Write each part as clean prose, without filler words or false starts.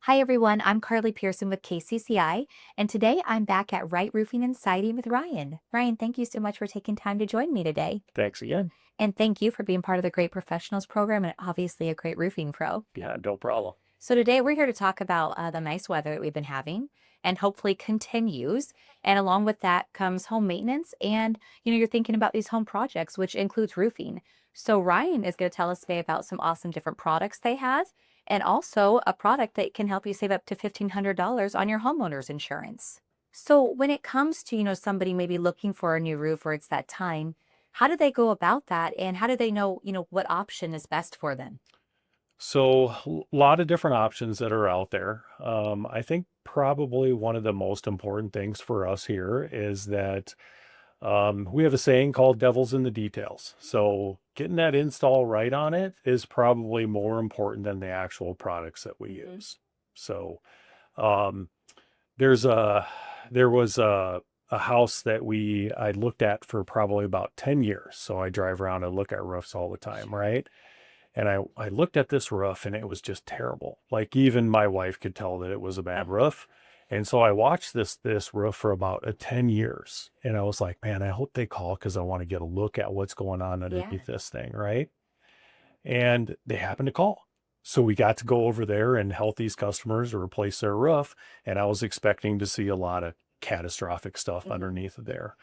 Hi everyone, I'm Carly Pearson with KCCI, and today I'm back at Wright Roofing and Siding with Ryan. Ryan, thank you so much for taking time to join me today. Thanks again. And thank you for being part of the Great Professionals program and obviously a great roofing pro. Yeah, no problem. So today we're here to talk about the nice weather that we've been having and hopefully continues. And along with that comes home maintenance and you're thinking about these home projects, which includes roofing. So Ryan is going to tell us today about some awesome different products they have and also a product that can help you save up to $1,500 on your homeowner's insurance. So when it comes to, somebody maybe looking for a new roof or it's that time, how do they go about that and how do they know, what option is best for them? So, a lot of different options that are out there. I think probably one of the most important things for us here is that we have a saying called devil's in the details. So, getting that install right on it is probably more important than the actual products that we Mhm. use. So, um, there's a there was a house that I looked at for probably about 10 years. So I drive around and look at roofs all the time, Sure. right? And I looked at this roof and it was just terrible. Like even my wife could tell that it was a bad Uh-huh. roof. And so I watched this roof for about 10 years. And I was like, man, I hope they call because I want to get a look at what's going on Yeah. underneath this thing, right? And they happened to call. So we got to go over there and help these customers replace their roof. And I was expecting to see a lot of catastrophic stuff Mhm. underneath there.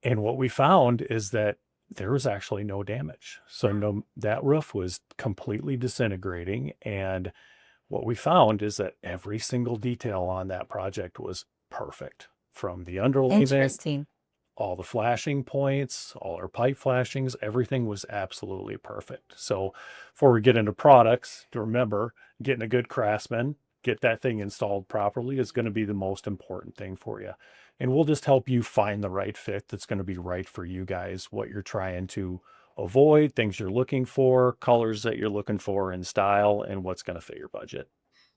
And what we found is that there was actually no damage. So Wow. no, that roof was completely disintegrating. And what we found is that every single detail on that project was perfect, from the underlayment, Interesting. all the flashing points, all our pipe flashings, everything was absolutely perfect. So before we get into products, to remember, getting a good craftsman, get that thing installed properly is going to be the most important thing for you. And we'll just help you find the right fit that's going to be right for you guys, what you're trying to avoid, things you're looking for, colors that you're looking for in style, and what's going to fit your budget.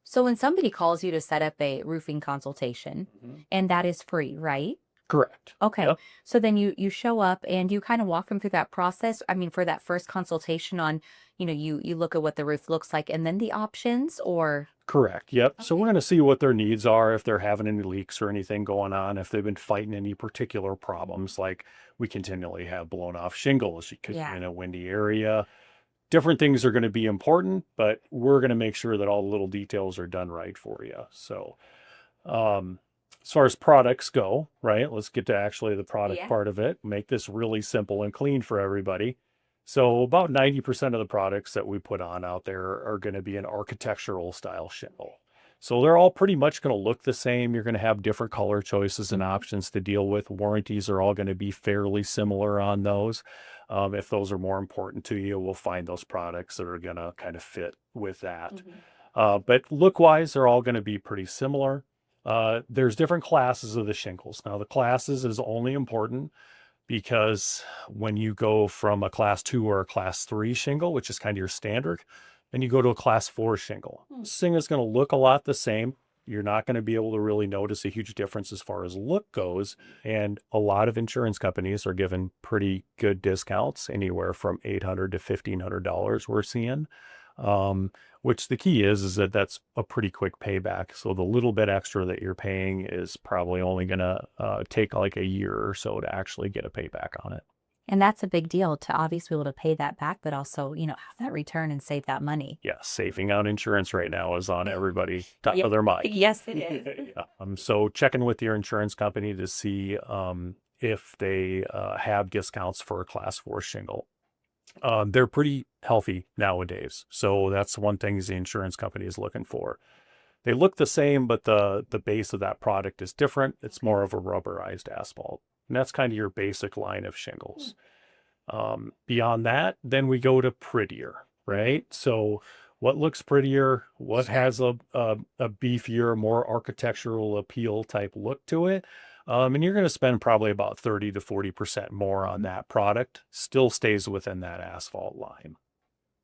So when somebody calls you to set up a roofing consultation, Mhm. and that is free, right? Correct. Okay. Yep. So then you show up and you kind of walk them through that process. I mean, for that first consultation on, you look at what the roof looks like and then the options or Correct. Yep. So we're okay. going to see what their needs are, if they're having any leaks or anything going on, if they've been fighting any particular problems, like we continually have blown off shingles. You could be Yeah. in a windy area. Different things are going to be important, but we're going to make sure that all the little details are done right for you. So, um, as far as products go, right? Let's get to actually the product Yeah. part of it. Make this really simple and clean for everybody. So about 90% of the products that we put on out there are going to be an architectural style shingle. So they're all pretty much going to look the same. You're going to have different color choices and Mhm. options to deal with. Warranties are all going to be fairly similar on those. If those are more important to you, we'll find those products that are going to kind of fit with that. Mhm. But look wise, they're all going to be pretty similar. There's different classes of the shingles. Now, the classes is only important because when you go from a class two or a class three shingle, which is kind of your standard, and you go to a class four shingle, Hmm. this thing is going to look a lot the same. You're not going to be able to really notice a huge difference as far as look goes. And a lot of insurance companies are giving pretty good discounts, anywhere from $800 to $1,500 we're seeing. Um, which the key is that that's a pretty quick payback. So the little bit extra that you're paying is probably only going to take like a year or so to actually get a payback on it. And that's a big deal to obviously be able to pay that back, but also, have that return and save that money. Yeah, saving on insurance right now is on everybody top Yeah. of their mind. Yes, it is. Yeah. So checking with your insurance company to see if they have discounts for a class four shingle. They're pretty healthy nowadays. So that's one thing the insurance company is looking for. They look the same, but the base of that product is different. It's Okay. more of a rubberized asphalt. And that's kind of your basic line of Hmm. shingles. Beyond that, then we go to prettier, Mhm. right? So what looks prettier, what Sure. has a beefier, more architectural appeal type look to it. And you're going to spend probably about 30 to 40% more on Mhm. that product, still stays within that asphalt line.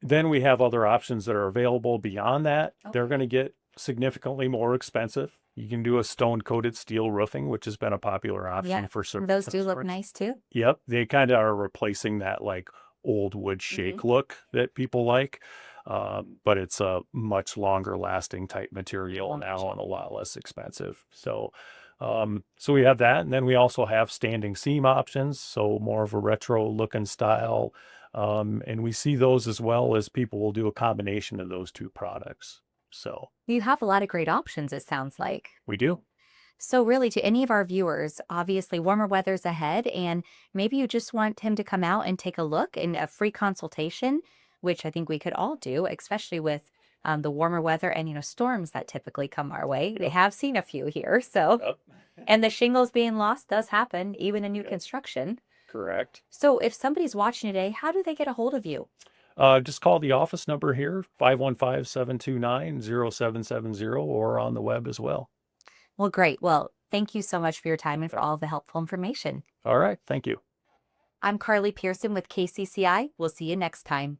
Then we have other options that are available beyond that. They're Okay. going to get significantly more expensive. You can do a stone coated steel roofing, which has been a popular option Yeah. for certain Those do look customers. nice too. Yep, they kind of are replacing that like old wood Mhm. shake look that people like. but it's a much longer lasting type material now Gotcha. and a lot less expensive. So we have that, and then we also have standing seam options, so more of a retro looking style. And we see those as well as people will do a combination of those two products. So You have a lot of great options, it sounds like. we do. So, really, to any of our viewers, obviously warmer weather's ahead, and maybe you just want him to come out and take a look in a free consultation, which I think we could all do, especially with the warmer weather and storms that typically come our way. They Yep. have seen a few here, so Yep. and the shingles being lost does happen even in new Yep. construction. Correct. So, if somebody's watching today, how do they get a hold of you? Just call the office number here, 515-729-0770, or on the web as well. Well, great. Well, thank you so much for your time and for all of the helpful information. All right. Thank you. I'm Carly Pearson with KCCI. We'll see you next time.